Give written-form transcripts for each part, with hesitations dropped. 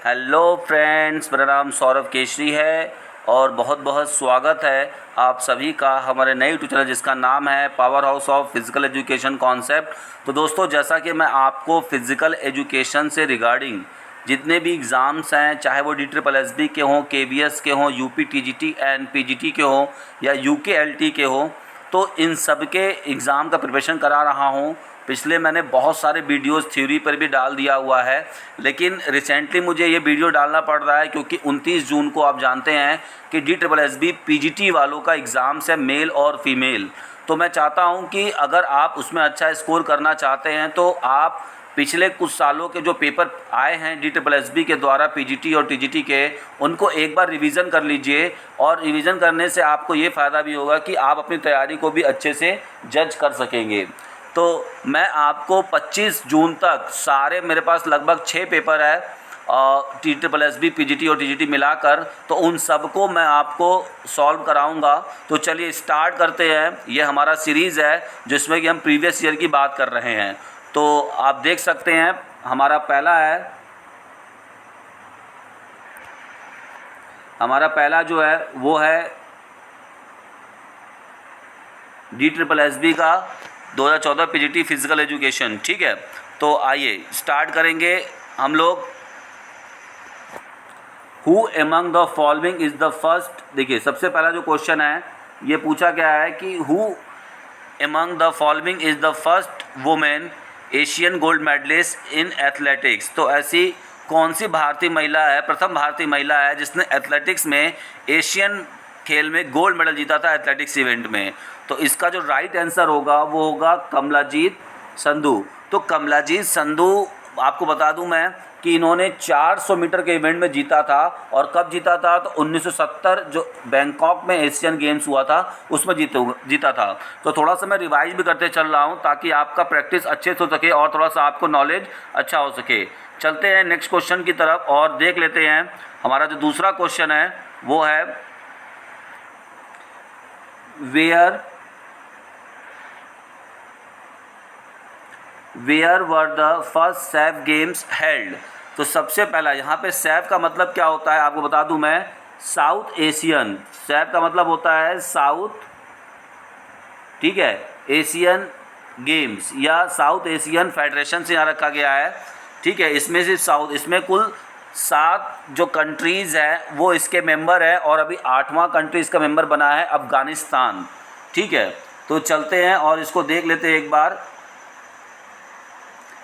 Hello friends, मेरा नाम सौरभ केशरी है और बहुत बहुत स्वागत है आप सभी का हमारे नए यूट्यूब चैनल जिसका नाम है power house of physical education concept. तो दोस्तों, जैसा कि मैं आपको फ़िज़िकल एजुकेशन से रिगार्डिंग जितने भी एग्ज़ाम्स हैं, चाहे वो DSSB के हों, KVS के हों, UP TGT एंड PGT के हों या UKLT के हों, तो इन सब के एग्ज़ाम का प्रिपरेशन करा रहा हूँ। पिछले मैंने बहुत सारे वीडियोस थ्योरी पर भी डाल दिया हुआ है, लेकिन रिसेंटली मुझे ये वीडियो डालना पड़ रहा है क्योंकि 29 जून को आप जानते हैं कि DSSB PGT वालों का एग्ज़ाम्स है, मेल और फीमेल। तो मैं चाहता हूँ कि अगर आप उसमें अच्छा स्कोर करना चाहते हैं तो आप पिछले कुछ सालों के जो पेपर आए हैं DSSB के द्वारा PGT और TGT के, उनको एक बार रिवीज़न कर लीजिए। और रिवीज़न करने से आपको ये फ़ायदा भी होगा कि आप अपनी तैयारी को भी अच्छे से जज कर सकेंगे। तो मैं आपको 25 जून तक सारे, मेरे पास लगभग 6 पेपर है DSSB PGT और TGT मिलाकर, तो उन सबको मैं आपको सॉल्व कराऊंगा। तो चलिए स्टार्ट करते हैं। ये हमारा सीरीज़ है जिसमें कि हम प्रीवियस ईयर की बात कर रहे हैं। तो आप देख सकते हैं हमारा पहला जो है वो है DSSB का 2014 PGT फिज़िकल एजुकेशन। ठीक है, तो आइए स्टार्ट करेंगे हम लोग। Who among the following is the first. देखिए, सबसे पहला जो क्वेश्चन है ये पूछा गया है कि who among the following is the first women Asian gold medalist in athletics. तो ऐसी कौन सी भारतीय महिला है, प्रथम भारतीय महिला है जिसने एथलेटिक्स में एशियन खेल में गोल्ड मेडल जीता था एथलेटिक्स इवेंट में। तो इसका जो राइट आंसर होगा वो होगा कमलाजीत संधू। तो कमलाजीत संधू, आपको बता दूं मैं कि इन्होंने 400 मीटर के इवेंट में जीता था। और कब जीता था? तो 1970 जो बैंकॉक में एशियन गेम्स हुआ था उसमें जीता था। तो थोड़ा सा मैं रिवाइज भी करते चल रहा हूँ ताकि आपका प्रैक्टिस अच्छे से हो सके और थोड़ा सा आपको नॉलेज अच्छा हो सके। चलते हैं नेक्स्ट क्वेश्चन की तरफ और देख लेते हैं। हमारा जो दूसरा क्वेश्चन है वो है where were the first SAF games held. तो सबसे पहला, यहाँ पे सैफ का मतलब क्या होता है आपको बता दूं मैं, साउथ एशियन। सैफ का मतलब होता है साउथ, ठीक है, एशियन गेम्स या साउथ एशियन फेडरेशन से यहाँ रखा गया है। ठीक है, इसमें से साउथ, इसमें कुल 7 जो कंट्रीज़ हैं वो इसके मेंबर है और अभी 8वां कंट्री इसका मेंबर बना है अफ़गानिस्तान। ठीक है, तो चलते हैं और इसको देख लेते हैं एक बार।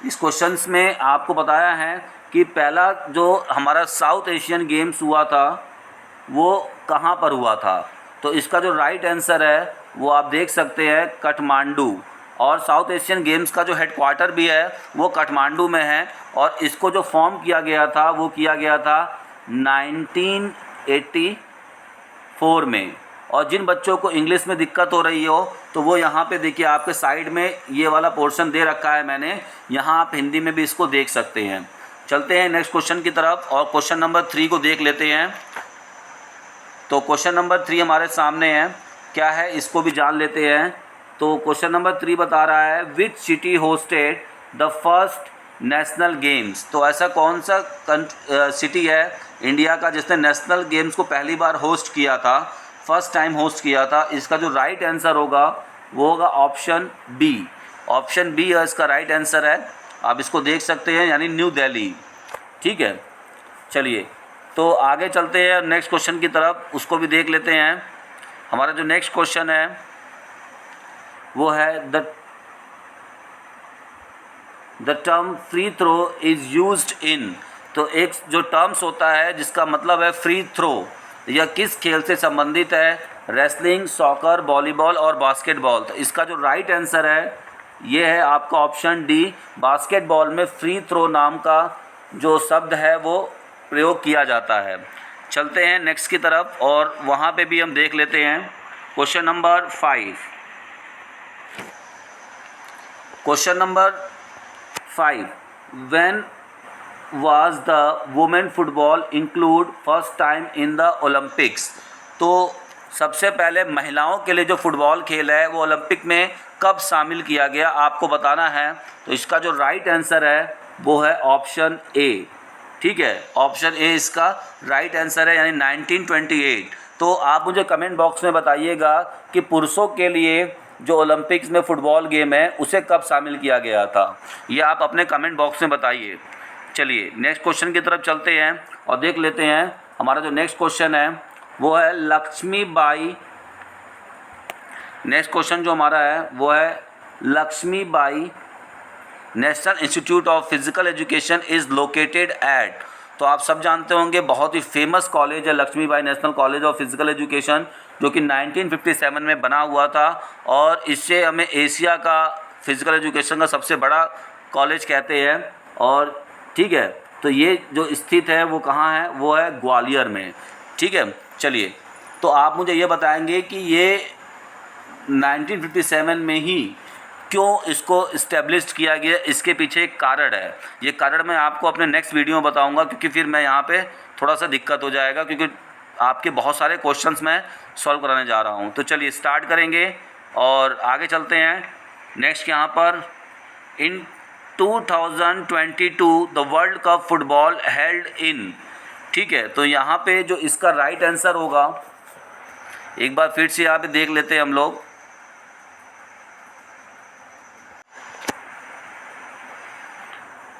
इस क्वेश्चंस में आपको बताया है कि पहला जो हमारा साउथ एशियन गेम्स हुआ था वो कहाँ पर हुआ था। तो इसका जो राइट आंसर है वो आप देख सकते हैं काठमांडू। और साउथ एशियन गेम्स का जो हेडक्वार्टर भी है वो काठमांडू में है। और इसको जो फॉर्म किया गया था वो किया गया था 1984 में। और जिन बच्चों को इंग्लिश में दिक्कत हो रही हो तो वो यहाँ पे देखिए, आपके साइड में ये वाला पोर्शन दे रखा है मैंने, यहाँ आप हिंदी में भी इसको देख सकते हैं। चलते हैं नेक्स्ट क्वेश्चन की तरफ और क्वेश्चन नंबर 3 को देख लेते हैं। तो क्वेश्चन नंबर 3 हमारे सामने है, क्या है इसको भी जान लेते हैं। तो क्वेश्चन नंबर 3 बता रहा है which city hosted the first national games. तो ऐसा कौन सा सिटी है इंडिया का जिसने नेशनल गेम्स को पहली बार होस्ट किया था, फर्स्ट टाइम होस्ट किया था। इसका जो राइट आंसर होगा वो होगा ऑप्शन बी। ऑप्शन बी है इसका राइट आंसर है, आप इसको देख सकते हैं, यानी न्यू दिल्ली। ठीक है, चलिए तो आगे चलते हैं नेक्स्ट क्वेश्चन की तरफ, उसको भी देख लेते हैं। हमारा जो नेक्स्ट क्वेश्चन है वो है the term free throw is used in. तो एक जो टर्म्स होता है जिसका मतलब है फ्री थ्रो, यह किस खेल से संबंधित है? रेसलिंग, सॉकर, वॉलीबॉल और बास्केटबॉल। तो इसका जो राइट आंसर है ये है आपका ऑप्शन डी। बास्केटबॉल में फ्री थ्रो नाम का जो शब्द है वो प्रयोग किया जाता है। चलते हैं नेक्स्ट की तरफ और वहाँ पे भी हम देख लेते हैं question number 5। Question number 5, when was the women football include first time in the Olympics। तो सबसे पहले महिलाओं के लिए जो फुटबॉल खेल है वो ओलंपिक में कब शामिल किया गया आपको बताना है। तो इसका जो राइट आंसर है वो है ऑप्शन ए, ठीक है, ऑप्शन ए इसका राइट आंसर है, यानी 1928। तो आप मुझे कमेंट बॉक्स में बताइएगा कि पुरुषों के लिए जो ओलंपिक्स में फ़ुटबॉल गेम है उसे कब शामिल किया गया था, ये आप अपने कमेंट बॉक्स में बताइए। चलिए नेक्स्ट क्वेश्चन की तरफ चलते हैं और देख लेते हैं। हमारा जो नेक्स्ट क्वेश्चन है वो है लक्ष्मीबाई। नेक्स्ट क्वेश्चन जो हमारा है वो है Lakshmibai national institute of physical education is located at. तो आप सब जानते होंगे बहुत ही फेमस कॉलेज है Lakshmibai national college of physical education, जो कि 1957 में बना हुआ था और इससे हमें एशिया का फिजिकल एजुकेशन का सबसे बड़ा कॉलेज कहते हैं। और ठीक है, तो ये जो स्थित है वो कहाँ है, वो है ग्वालियर में। ठीक है, चलिए तो आप मुझे ये बताएंगे कि ये 1957 में ही क्यों इसको इस्टेब्लिश किया गया, इसके पीछे एक कारण है। ये कारण मैं आपको अपने नेक्स्ट वीडियो में बताऊंगा, क्योंकि फिर मैं यहाँ पे थोड़ा सा दिक्कत हो जाएगा, क्योंकि आपके बहुत सारे क्वेश्चंस मैं सॉल्व कराने जा रहा हूँ। तो चलिए स्टार्ट करेंगे और आगे चलते हैं। नेक्स्ट यहाँ पर इन 2022 the world cup football held in. ठीक है, तो यहाँ पे जो इसका राइट आंसर होगा, एक बार फिर से यहाँ पे देख लेते हैं हम लोग।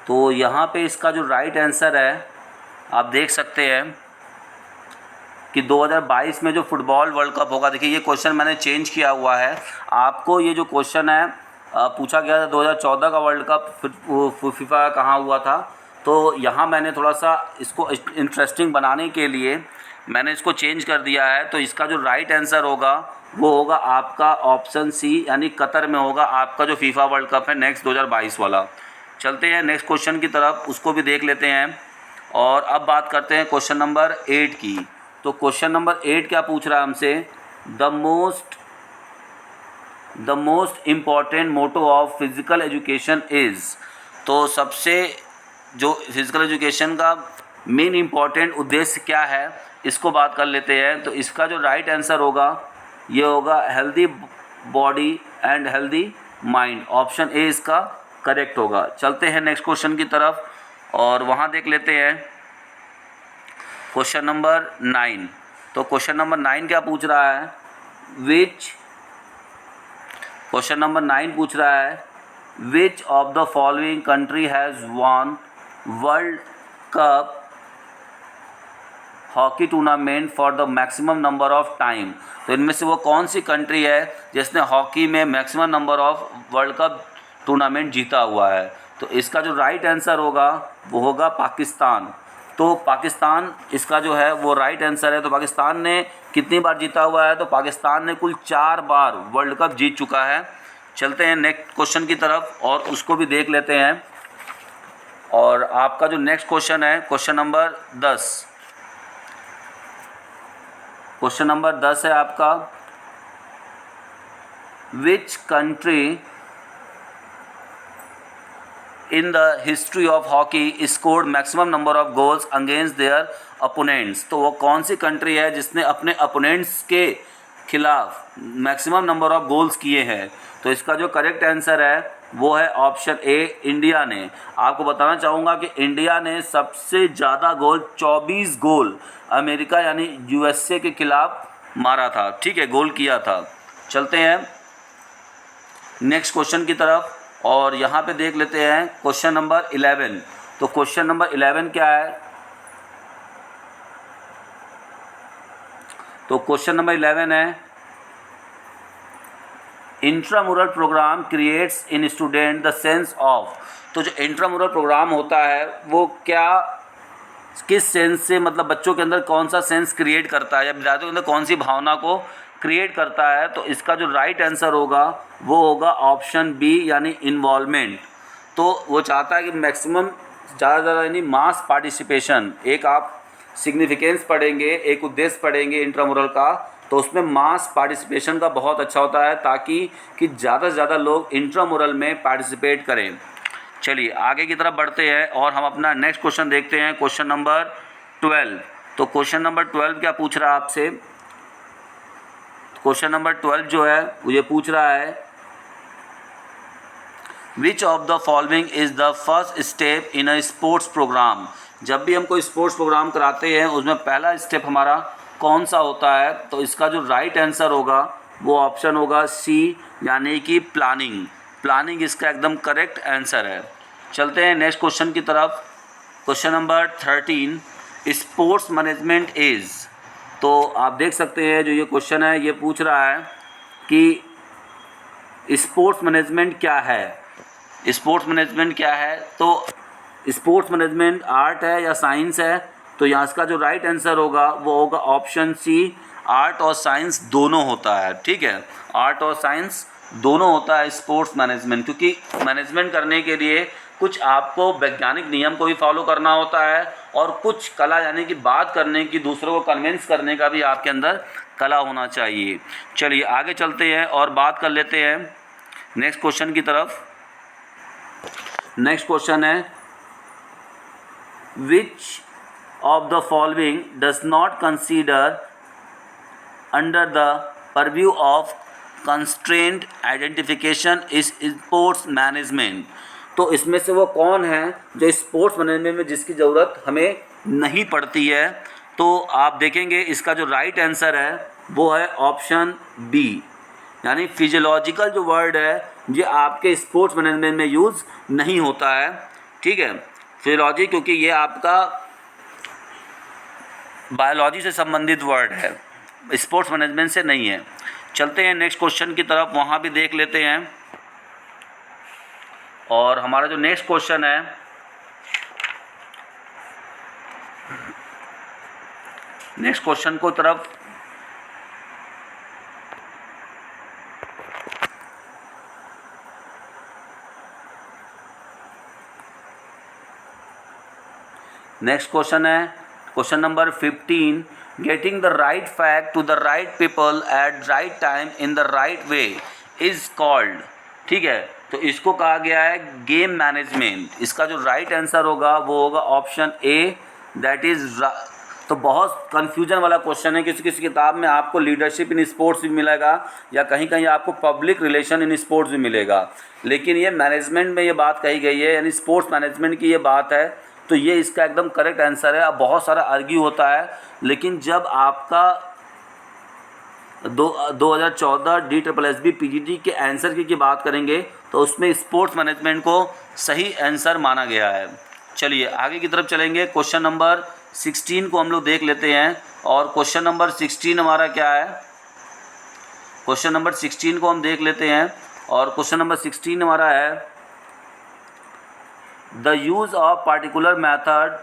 तो यहाँ पे इसका जो राइट आंसर है आप देख सकते हैं कि 2022 में जो फुटबॉल वर्ल्ड कप होगा। देखिए ये क्वेश्चन मैंने चेंज किया हुआ है। आपको ये जो क्वेश्चन है पूछा गया था 2014 का वर्ल्ड कप फीफा कहाँ हुआ था, तो यहाँ मैंने थोड़ा सा इसको इंटरेस्टिंग बनाने के लिए मैंने इसको चेंज कर दिया है। तो इसका जो राइट आंसर होगा वो होगा आपका ऑप्शन सी, यानी कतर में होगा आपका जो फीफा वर्ल्ड कप है नेक्स्ट 2022 वाला। चलते हैं नेक्स्ट क्वेश्चन की तरफ, उसको भी देख लेते हैं। और अब बात करते हैं क्वेश्चन नंबर 8 की। तो क्वेश्चन नंबर 8 क्या पूछ रहा है हमसे, the most important motto of physical education is. तो सबसे जो फिज़िकल एजुकेशन का मेन इम्पॉर्टेंट उद्देश्य क्या है, इसको बात कर लेते हैं। तो इसका जो राइट आंसर होगा ये होगा healthy body and healthy mind. Option A इसका करेक्ट होगा। चलते हैं नेक्स्ट क्वेश्चन की तरफ और वहाँ देख लेते हैं क्वेश्चन नंबर 9। तो क्वेश्चन नंबर 9 क्या पूछ रहा है, क्वेश्चन नंबर 9 पूछ रहा है which of the following country has won world cup hockey tournament for the maximum number of time. तो इनमें से वो कौन सी कंट्री है जिसने हॉकी में maximum number of world cup tournament जीता हुआ है। तो इसका जो राइट आंसर होगा वो होगा पाकिस्तान। तो पाकिस्तान इसका जो है वो राइट आंसर है। तो पाकिस्तान ने कितनी बार जीता हुआ है, तो पाकिस्तान ने कुल 4 बार वर्ल्ड कप जीत चुका है। चलते हैं नेक्स्ट क्वेश्चन की तरफ और उसको भी देख लेते हैं। और आपका जो नेक्स्ट क्वेश्चन है क्वेश्चन नंबर 10। क्वेश्चन नंबर 10 है आपका, which country in the history of hockey scored maximum number of goals against their opponents। तो वो कौन सी कंट्री है जिसने अपने अपोनेंट्स के खिलाफ मैक्सिमम नंबर ऑफ गोल्स किए हैं। तो इसका जो करेक्ट आंसर है वो है ऑप्शन ए, इंडिया ने। आपको बताना चाहूँगा कि इंडिया ने सबसे ज़्यादा गोल 24 गोल अमेरिका यानी यूएसए के खिलाफ मारा था। ठीक है, गोल किया था। चलते हैं नेक्स्ट क्वेश्चन की तरफ और यहाँ पे देख लेते हैं क्वेश्चन नंबर 11। तो क्वेश्चन नंबर 11 क्या है, तो क्वेश्चन नंबर 11 है intramural program creates in student the sense of. तो जो इंट्रामुरल प्रोग्राम होता है वो क्या, किस सेंस से, मतलब बच्चों के अंदर कौन सा सेंस क्रिएट करता है या विद्यार्थियों के अंदर कौन सी भावना को क्रिएट करता है। तो इसका जो राइट आंसर होगा वो होगा ऑप्शन बी, यानी इन्वॉल्वमेंट। तो वो चाहता है कि मैक्सिमम ज़्यादा से ज़्यादा यानी मास पार्टिसिपेशन। एक आप सिग्निफिकेंस पढ़ेंगे, एक उद्देश्य पढ़ेंगे इंट्रामुरल का, तो उसमें मास पार्टिसिपेशन का बहुत अच्छा होता है ताकि कि ज़्यादा से ज़्यादा लोग इंट्रामुरल में पार्टिसिपेट करें। चलिए आगे की तरफ बढ़ते हैं और हम अपना नेक्स्ट क्वेश्चन देखते हैं, क्वेश्चन नंबर 12। तो क्वेश्चन नंबर 12 क्या पूछ रहा है आपसे, क्वेश्चन नंबर 12 जो है वो ये पूछ रहा है which of the following is the first step in a sports program. जब भी हम कोई स्पोर्ट्स प्रोग्राम कराते हैं उसमें पहला स्टेप हमारा कौन सा होता है, तो इसका जो राइट आंसर होगा वो ऑप्शन होगा सी, यानी कि प्लानिंग। प्लानिंग इसका एकदम करेक्ट आंसर है। चलते हैं नेक्स्ट क्वेश्चन की तरफ। Question number 13, sports management is. तो आप देख सकते हैं जो ये क्वेश्चन है ये पूछ रहा है कि स्पोर्ट्स मैनेजमेंट क्या है। स्पोर्ट्स मैनेजमेंट क्या है, तो स्पोर्ट्स मैनेजमेंट आर्ट है या साइंस है, तो यहाँ इसका जो राइट आंसर होगा वो होगा ऑप्शन सी, आर्ट और साइंस दोनों होता है। ठीक है, आर्ट और साइंस दोनों होता है स्पोर्ट्स मैनेजमेंट, क्योंकि मैनेजमेंट करने के लिए कुछ आपको वैज्ञानिक नियम को भी फॉलो करना होता है और कुछ कला, यानी कि बात करने की, दूसरों को कन्विंस करने का भी आपके अंदर कला होना चाहिए। चलिए आगे चलते हैं और बात कर लेते हैं नेक्स्ट क्वेश्चन की तरफ। नेक्स्ट क्वेश्चन है, which of the following does not consider under the purview of constraint identification is sports management. तो इसमें से वो कौन है जो स्पोर्ट्स मैनेजमेंट में जिसकी ज़रूरत हमें नहीं पड़ती है, तो आप देखेंगे इसका जो राइट आंसर है वो है ऑप्शन बी, यानी फिजियोलॉजिकल जो वर्ड है ये आपके स्पोर्ट्स मैनेजमेंट में यूज़ नहीं होता है। ठीक है, फिजियोलॉजी, क्योंकि ये आपका बायोलॉजी से संबंधित वर्ड है, स्पोर्ट्स मैनेजमेंट से नहीं है। चलते हैं नेक्स्ट क्वेश्चन की तरफ, वहाँ भी देख लेते हैं। और हमारा जो नेक्स्ट क्वेश्चन है, नेक्स्ट क्वेश्चन को तरफ नेक्स्ट क्वेश्चन है question number 15, getting the right fact to the right people at right time in the right way is called. ठीक है, तो इसको कहा गया है गेम मैनेजमेंट। इसका जो राइट आंसर होगा वो होगा ऑप्शन ए, दैट इज़। तो बहुत कन्फ्यूजन वाला क्वेश्चन है, किसी किसी किताब में आपको लीडरशिप इन स्पोर्ट्स भी मिलेगा या कहीं कहीं आपको पब्लिक रिलेशन इन स्पोर्ट्स भी मिलेगा, लेकिन ये मैनेजमेंट में ये बात कही गई है, यानी स्पोर्ट्स मैनेजमेंट की ये बात है, तो ये इसका एकदम करेक्ट आंसर है। अब बहुत सारा आर्ग्यू होता है, लेकिन जब आपका 2014 DSSB PGD के आंसर की बात करेंगे तो उसमें स्पोर्ट्स मैनेजमेंट को सही आंसर माना गया है। चलिए आगे की तरफ चलेंगे। क्वेश्चन नंबर 16 को हम लोग देख लेते हैं। और क्वेश्चन नंबर 16 हमारा क्या है, क्वेश्चन नंबर 16 को हम देख लेते हैं। और क्वेश्चन नंबर 16 हमारा है, the use of particular method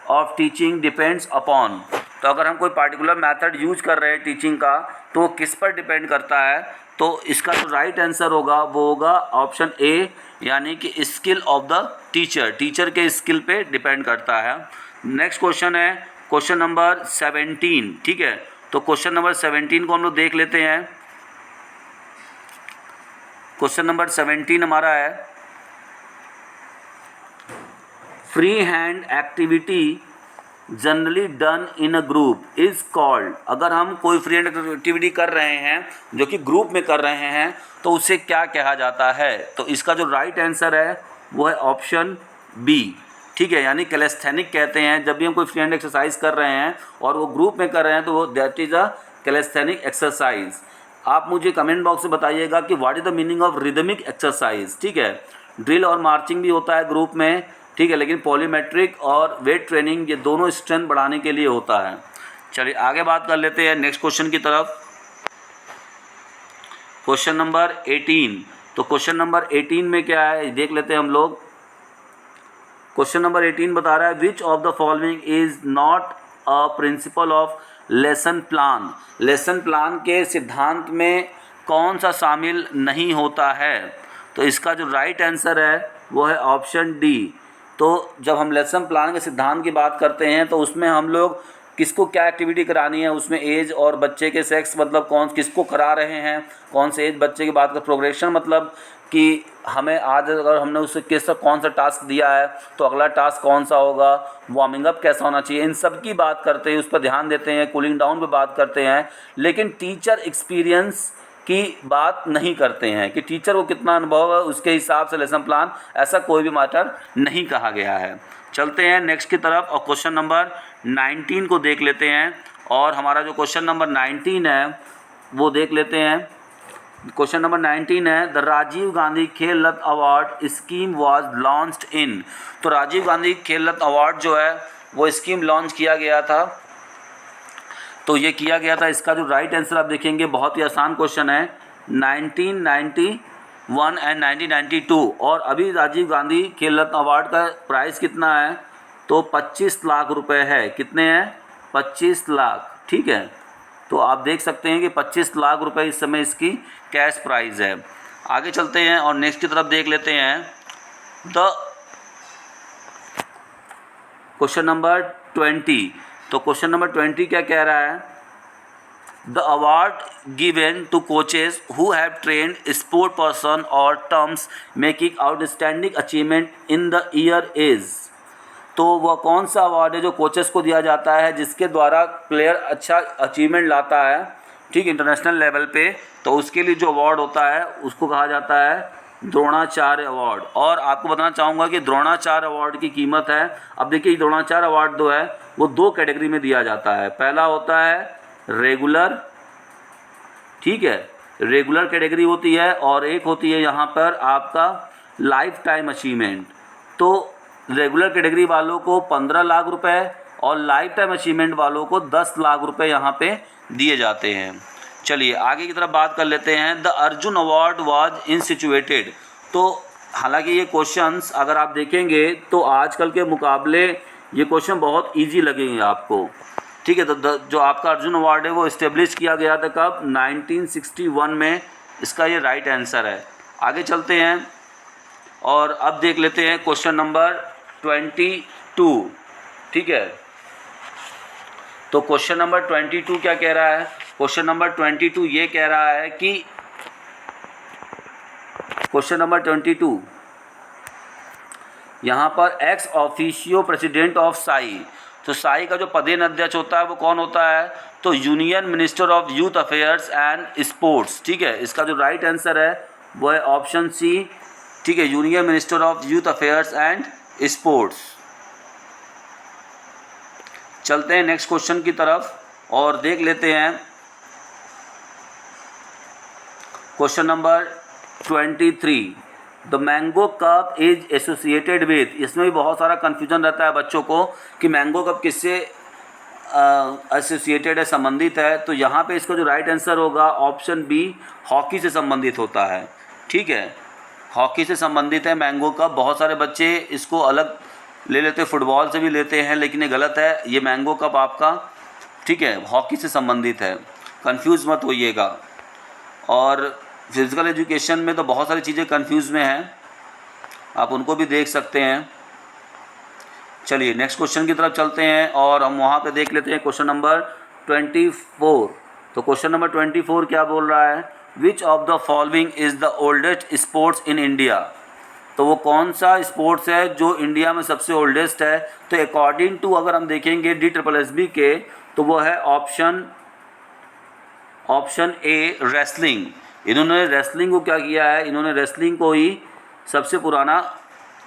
of teaching depends upon. तो अगर हम कोई पार्टिकुलर मेथड यूज कर रहे हैं टीचिंग का, तो वो किस पर डिपेंड करता है, तो इसका जो राइट आंसर होगा वो होगा ऑप्शन ए, यानी कि skill of the teacher, teacher के स्किल पे डिपेंड करता है। नेक्स्ट क्वेश्चन है क्वेश्चन नंबर 17। ठीक है, तो क्वेश्चन नंबर 17 को हम लोग देख लेते हैं। क्वेश्चन नंबर 17 हमारा है, free hand activity generally done in a group is called. अगर हम कोई फ्री हैंड एक्टिविटी कर रहे हैं जो कि ग्रुप में कर रहे हैं तो उसे क्या कहा जाता है, तो इसका जो राइट आंसर है वो है ऑप्शन बी। ठीक है, यानी कैलेस्थेनिक कहते हैं। जब भी हम कोई फ्री हैंड एक्सरसाइज कर रहे हैं और वो ग्रुप में कर रहे हैं तो वो दैट इज़ अ कैलेस्थेनिक एक्सरसाइज। आप मुझे कमेंट बॉक्स में बताइएगा कि what is the meaning of rhythmic exercise. ठीक है, ड्रिल और मार्चिंग भी होता है ग्रुप में, ठीक है, लेकिन पॉलीमेट्रिक और वेट ट्रेनिंग ये दोनों स्ट्रेंथ बढ़ाने के लिए होता है। चलिए आगे बात कर लेते हैं नेक्स्ट क्वेश्चन की तरफ। Question number 18। तो क्वेश्चन नंबर 18 में क्या है देख लेते हैं हम लोग। क्वेश्चन नंबर 18 बता रहा है, which of the following is not a principle of lesson plan. Lesson plan के सिद्धांत में कौन सा शामिल नहीं होता है, तो इसका जो राइट आंसर है वो है ऑप्शन डी। तो जब हम लेसन प्लान के सिद्धांत की बात करते हैं तो उसमें हम लोग किसको क्या एक्टिविटी करानी है, उसमें एज और बच्चे के सेक्स, मतलब कौन किसको करा रहे हैं, कौन से एज बच्चे की बात कर, प्रोग्रेशन मतलब कि हमें आज अगर हमने उसे कौन सा टास्क दिया है तो अगला टास्क कौन सा होगा, वार्मिंग अप कैसा होना चाहिए, इन सब की बात करते हैं, उस पर ध्यान देते हैं, कूलिंग डाउन पे बात करते हैं। लेकिन टीचर एक्सपीरियंस की बात नहीं करते हैं कि टीचर को कितना अनुभव है उसके हिसाब से लेसन प्लान, ऐसा कोई भी मैटर नहीं कहा गया है। चलते हैं नेक्स्ट की तरफ और क्वेश्चन नंबर 19 को देख लेते हैं। और हमारा जो क्वेश्चन नंबर 19 है वो देख लेते हैं। क्वेश्चन नंबर 19 है, the Rajiv Gandhi Khel Ratna award scheme was launched in. तो राजीव गांधी खेल रत्न अवार्ड जो है वो स्कीम लॉन्च किया गया था। तो ये किया गया था, इसका जो राइट आंसर आप देखेंगे बहुत ही आसान क्वेश्चन है, 1991 एंड 1992। और अभी राजीव गांधी खेल रत्न अवार्ड का प्राइस कितना है, तो 25 लाख रुपए है। कितने हैं, 25 लाख, ठीक है। तो आप देख सकते हैं कि 25 लाख रुपए इस समय इसकी कैश प्राइस है। आगे चलते हैं और नेक्स्ट की तरफ देख लेते हैं। The question number 20। तो क्वेश्चन नंबर 20 क्या कह रहा है, the award given to coaches who have trained sport person और terms making outstanding achievement in the year is. तो वह कौन सा अवार्ड है जो कोचेस को दिया जाता है जिसके द्वारा प्लेयर अच्छा अचीवमेंट लाता है, ठीक, इंटरनेशनल लेवल पे। तो उसके लिए जो अवार्ड होता है उसको कहा जाता है द्रोणाचार्य अवार्ड। और आपको बताना चाहूँगा कि द्रोणाचार्य अवार्ड की कीमत है, अब देखिए द्रोणाचार्य अवार्ड जो है वो 2 कैटेगरी में दिया जाता है। पहला होता है रेगुलर, ठीक है, रेगुलर कैटेगरी होती है, और एक होती है यहाँ पर आपका लाइफ टाइम अचीवमेंट। तो रेगुलर कैटेगरी वालों को 15 लाख रुपए और लाइफ टाइम अचीवमेंट वालों को 10 लाख रुपए यहाँ पे दिए जाते हैं। चलिए आगे की तरफ बात कर लेते हैं। The Arjun award was instituted. तो हालांकि ये क्वेश्चंस अगर आप देखेंगे तो आजकल के मुकाबले ये क्वेश्चन बहुत इजी लगेंगे आपको, ठीक है। तो जो आपका अर्जुन अवार्ड है वो इस्टेब्लिश किया गया था कब, 1961 में। इसका ये राइट आंसर है। आगे चलते हैं और अब देख लेते हैं क्वेश्चन नंबर 22, ठीक है। तो क्वेश्चन नंबर 22 क्या कह रहा है, क्वेश्चन नंबर 22 ये कह रहा है कि क्वेश्चन नंबर 22 यहाँ पर ex officio president of Sai. तो साई का जो पदेन अध्यक्ष होता है वो कौन होता है, तो union minister of youth affairs and sports, ठीक है। इसका जो राइट आंसर है वो है ऑप्शन सी, ठीक है, union minister of youth affairs and sports. चलते हैं नेक्स्ट क्वेश्चन की तरफ और देख लेते हैं question number 23। The mango cup is associated with. इसमें भी बहुत सारा कन्फ्यूजन रहता है बच्चों को कि मैंगो कप किससे एसोसिएटेड है, संबंधित है। तो यहाँ पे इसका जो राइट आंसर होगा ऑप्शन बी, हॉकी से संबंधित होता है, ठीक है। हॉकी से संबंधित है मैंगो कप। बहुत सारे बच्चे इसको अलग ले लेते हैं, फुटबॉल से भी लेते हैं, लेकिन ये गलत है। ये मैंगो कप आपका, ठीक है, हॉकी से संबंधित है, कंफ्यूज मत होइएगा। और फिज़िकल एजुकेशन में तो बहुत सारी चीज़ें कंफ्यूज में हैं, आप उनको भी देख सकते हैं। चलिए नेक्स्ट क्वेश्चन की तरफ चलते हैं और हम वहाँ पे देख लेते हैं क्वेश्चन नंबर 24। तो क्वेश्चन नंबर 24 क्या बोल रहा है, which of the following is the oldest sports in India. तो वो कौन सा स्पोर्ट्स है जो इंडिया में सबसे ओल्डेस्ट है। तो अकॉर्डिंग टू अगर हम देखेंगे DSSB के, तो वो है ऑप्शन ए रेसलिंग। इन्होंने रेसलिंग को क्या किया है, इन्होंने रेसलिंग को ही सबसे पुराना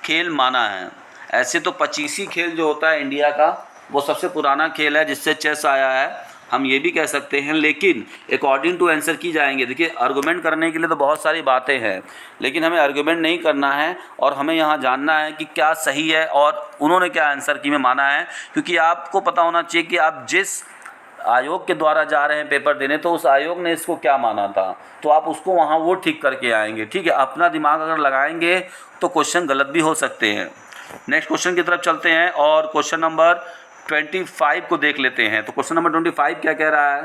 खेल माना है। ऐसे तो 25 खेल जो होता है इंडिया का वो सबसे पुराना खेल है, जिससे चेस आया है, हम ये भी कह सकते हैं। लेकिन अकॉर्डिंग टू आंसर की जाएंगे, देखिए आर्गूमेंट करने के लिए तो बहुत सारी बातें हैं, लेकिन हमें आर्गूमेंट नहीं करना है और हमें यहाँ जानना है कि क्या सही है और उन्होंने क्या आंसर की में माना है। क्योंकि आपको पता होना चाहिए कि आप जिस आयोग के द्वारा जा रहे हैं पेपर देने, तो उस आयोग ने इसको क्या माना था, तो आप उसको वहाँ वो ठीक करके आएंगे, ठीक है। अपना दिमाग अगर लगाएंगे तो क्वेश्चन गलत भी हो सकते हैं। नेक्स्ट क्वेश्चन की तरफ चलते हैं और क्वेश्चन नंबर 25 को देख लेते हैं। तो क्वेश्चन नंबर 25 क्या कह रहा है,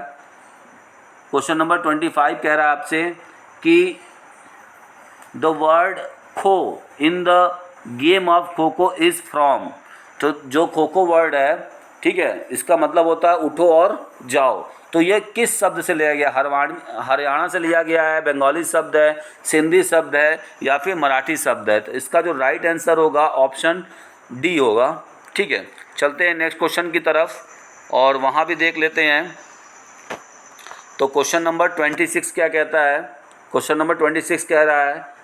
क्वेश्चन नंबर 25 कह रहा है आपसे कि द वर्ड खो in the game of kho kho is from. तो जो खो खो वर्ड है, ठीक है, इसका मतलब होता है उठो और जाओ। तो ये किस शब्द से लिया गया, हरियाणा से लिया गया है, बंगाली शब्द है, सिंधी शब्द है या फिर मराठी शब्द है। तो इसका जो राइट आंसर होगा ऑप्शन डी होगा, ठीक है। चलते हैं नेक्स्ट क्वेश्चन की तरफ और वहाँ भी देख लेते हैं तो क्वेश्चन नंबर 26 क्या कहता है? क्वेश्चन नंबर 26 कह रहा है,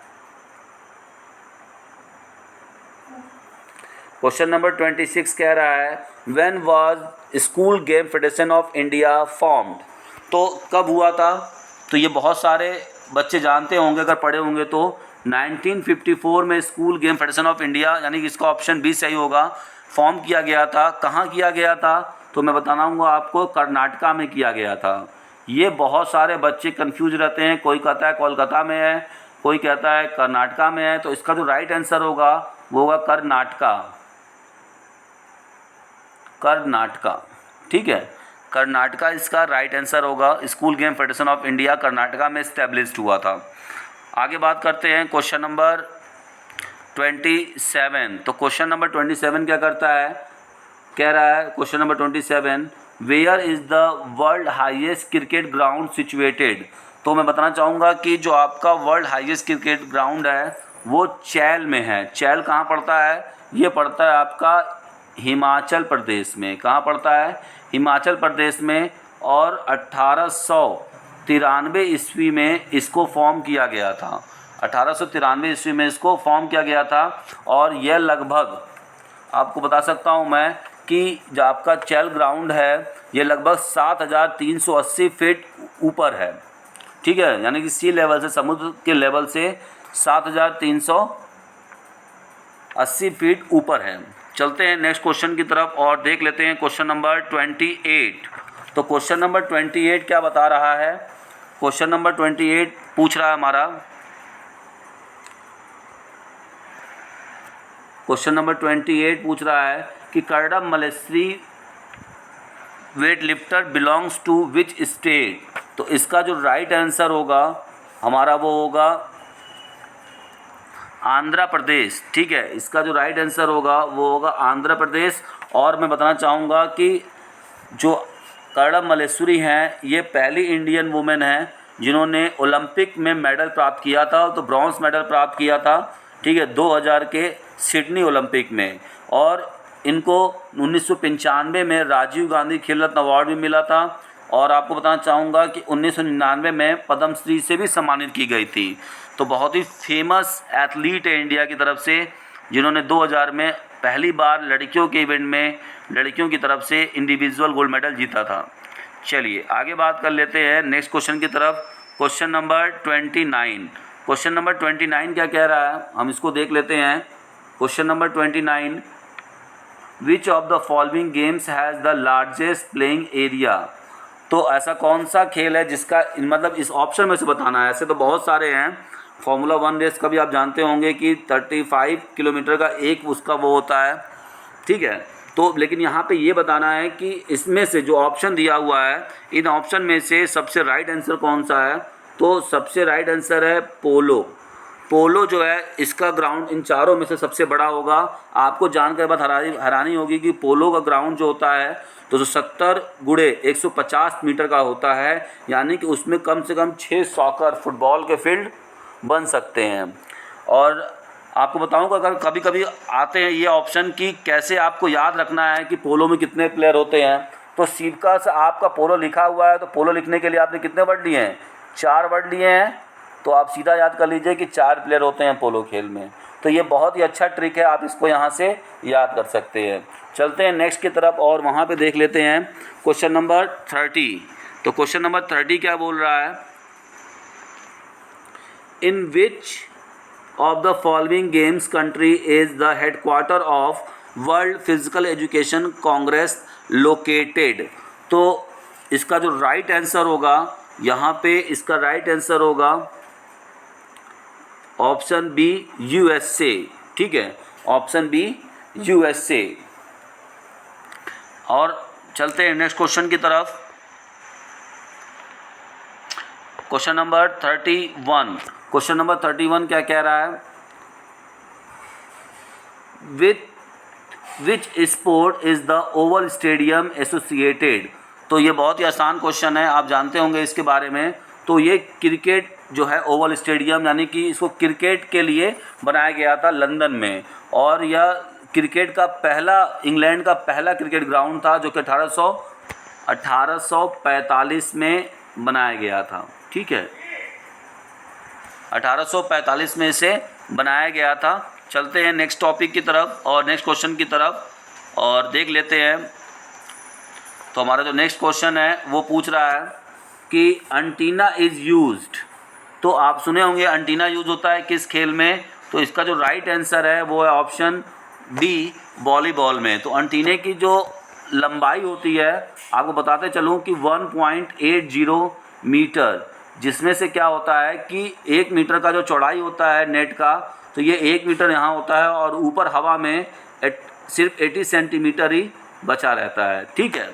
क्वेश्चन नंबर 26 कह रहा है when was school game federation of India formed. तो कब हुआ था? तो ये बहुत सारे बच्चे जानते होंगे अगर पढ़े होंगे तो 1954 में school game federation of India, यानी कि इसका ऑप्शन बी सही होगा, फॉर्म किया गया था। कहाँ किया गया था? तो मैं बताऊंगा आपको, कर्नाटका में किया गया था। ये बहुत सारे बच्चे कंफ्यूज रहते हैं, कोई कहता है कोलकाता में है, कोई कहता है कर्नाटका में है। तो इसका जो राइट आंसर होगा वो होगा कर्नाटका, कर्नाटका। ठीक है, कर्नाटका इसका राइट आंसर होगा। School game federation of India Karnataka में इस्टेब्लिश्ड हुआ था। आगे बात करते हैं क्वेश्चन नंबर 27। तो क्वेश्चन नंबर 27 क्या करता है? कह रहा है question number 27, where is the world highest cricket ground situated. तो मैं बताना चाहूँगा कि जो आपका वर्ल्ड हाईएस्ट क्रिकेट ग्राउंड है वो चैल में है। चैल कहाँ पड़ता है? ये पड़ता है आपका हिमाचल प्रदेश में। कहाँ पड़ता है? हिमाचल प्रदेश में। और 1893 ईस्वी में इसको फॉर्म किया गया था। 1893 ईस्वी में इसको फॉर्म किया गया था। और यह लगभग, आपको बता सकता हूँ मैं कि जो आपका चैल ग्राउंड है ये लगभग 7380 फीट ऊपर है। ठीक है, यानी कि सी लेवल से, समुद्र के लेवल से 7380 फीट ऊपर है। चलते हैं नेक्स्ट क्वेश्चन की तरफ और देख लेते हैं क्वेश्चन नंबर 28। तो क्वेश्चन नंबर 28 क्या बता रहा है? क्वेश्चन नंबर 28 पूछ रहा है हमारा, क्वेश्चन नंबर 28 पूछ रहा है कि Karnam Malleswari weight lifter belongs to which state. तो इसका जो राइट आंसर होगा हमारा वो होगा आंध्र प्रदेश। ठीक है, इसका जो राइट आंसर होगा वो होगा आंध्र प्रदेश। और मैं बताना चाहूँगा कि जो कर्डम मलेश्वरी हैं ये पहली इंडियन वुमेन हैं जिन्होंने ओलंपिक में मेडल प्राप्त किया था। तो ब्रॉन्ज मेडल प्राप्त किया था, ठीक है, 2000 के सिडनी ओलंपिक में। और इनको 1995 में राजीव गांधी खेल रत्न अवार्ड भी मिला था। और आपको बताना चाहूँगा कि 1999 में पद्मश्री से भी सम्मानित की गई थी। तो बहुत ही फेमस एथलीट है इंडिया की तरफ से, जिन्होंने 2000 में पहली बार लड़कियों के इवेंट में लड़कियों की तरफ से इंडिविजुअल गोल्ड मेडल जीता था। चलिए आगे बात कर लेते हैं नेक्स्ट क्वेश्चन की तरफ। Question number 29। क्वेश्चन नंबर 29 क्या कह रहा है, हम इसको देख लेते हैं। Question number 29, which of the following games has the largest playing area. तो ऐसा कौन सा खेल है जिसका, मतलब इस ऑप्शन में से बताना है। ऐसे तो बहुत सारे हैं। फार्मूला 1 रेस का भी आप जानते होंगे कि 35 किलोमीटर का एक उसका वो होता है। ठीक है, तो लेकिन यहाँ पे ये बताना है कि इसमें से जो ऑप्शन दिया हुआ है इन ऑप्शन में से सबसे राइट आंसर कौन सा है। तो सबसे राइट आंसर है पोलो। पोलो जो है इसका ग्राउंड इन चारों में से सबसे बड़ा होगा। आपको जानकर बात हैरानी होगी कि पोलो का ग्राउंड जो होता है तो जो 70 गुणे 150 मीटर का होता है, यानी कि उसमें कम से कम 6 सॉकर फुटबॉल के फील्ड बन सकते हैं। और आपको बताऊंगा अगर कभी कभी आते हैं ये ऑप्शन कि कैसे आपको याद रखना है कि पोलो में कितने प्लेयर होते हैं। तो सीधा से आपका पोलो लिखा हुआ है तो पोलो लिखने के लिए आपने कितने वर्ड लिए हैं? 4 वर्ड लिए हैं। तो आप सीधा याद कर लीजिए कि 4 प्लेयर होते हैं पोलो खेल में। तो ये बहुत ही अच्छा ट्रिक है, आप इसको यहाँ से याद कर सकते हैं। चलते हैं नेक्स्ट की तरफ और वहाँ पे देख लेते हैं क्वेश्चन नंबर 30। तो क्वेश्चन नंबर 30 क्या बोल रहा है, in which of the following games country is the headquarter of world physical education congress located. तो इसका जो राइट आंसर होगा यहाँ पे, इसका राइट आंसर होगा ऑप्शन बी यूएसए। ठीक है, ऑप्शन बी यूएसए। और चलते हैं नेक्स्ट क्वेश्चन की तरफ। Question number 31। क्वेश्चन नंबर 31 क्या कह रहा है, which sport is the Oval stadium associated. तो ये बहुत ही आसान क्वेश्चन है, आप जानते होंगे इसके बारे में। तो ये क्रिकेट जो है ओवल स्टेडियम, यानी कि इसको क्रिकेट के लिए बनाया गया था लंदन में। और यह क्रिकेट का पहला, इंग्लैंड का पहला क्रिकेट ग्राउंड था जो कि 1845 में बनाया गया था। ठीक है, 1845 में इसे बनाया गया था। चलते हैं नेक्स्ट टॉपिक की तरफ और नेक्स्ट क्वेश्चन की तरफ और देख लेते हैं। तो हमारा जो नेक्स्ट क्वेश्चन है वो पूछ रहा है कि एंटीना इज़ यूज्ड। तो आप सुने होंगे एंटीना यूज होता है किस खेल में, तो इसका जो राइट आंसर है वो है ऑप्शन बी, वॉलीबॉल में। तो एंटीने की जो लंबाई होती है, आपको बताते चलूँ कि 1.80 मीटर, जिसमें से क्या होता है कि 1 मीटर का जो चौड़ाई होता है नेट का, तो ये 1 मीटर यहाँ होता है और ऊपर हवा में सिर्फ 80 सेंटीमीटर ही बचा रहता है। ठीक है,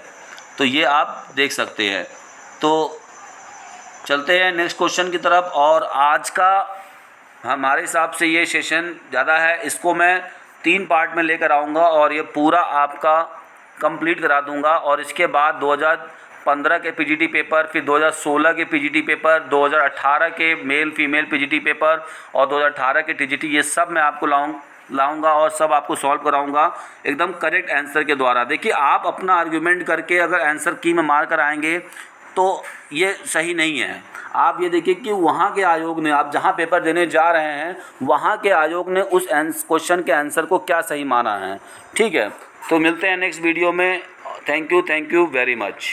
तो ये आप देख सकते हैं। तो चलते हैं नेक्स्ट क्वेश्चन की तरफ। और आज का हमारे हिसाब से ये सेशन ज़्यादा है, इसको मैं 3 पार्ट में लेकर आऊँगा और ये पूरा आपका कंप्लीट करा दूँगा। और इसके बाद 2015 के पीजीटी पेपर, फिर 2016 के पीजीटी पेपर, 2018 के मेल फीमेल पीजीटी पेपर और 2018 के टीजीटी, ये सब मैं आपको लाऊंगा और सब आपको सॉल्व कराऊंगा एकदम करेक्ट आंसर के द्वारा। देखिए, आप अपना आर्ग्यूमेंट करके अगर आंसर की में मार कर आएंगे तो ये सही नहीं है। आप ये देखिए कि वहाँ के आयोग ने, आप जहाँ पेपर देने जा रहे हैं वहाँ के आयोग ने उस क्वेश्चन के आंसर को क्या सही माना है। ठीक है, तो मिलते हैं नेक्स्ट वीडियो में। Thank you very much.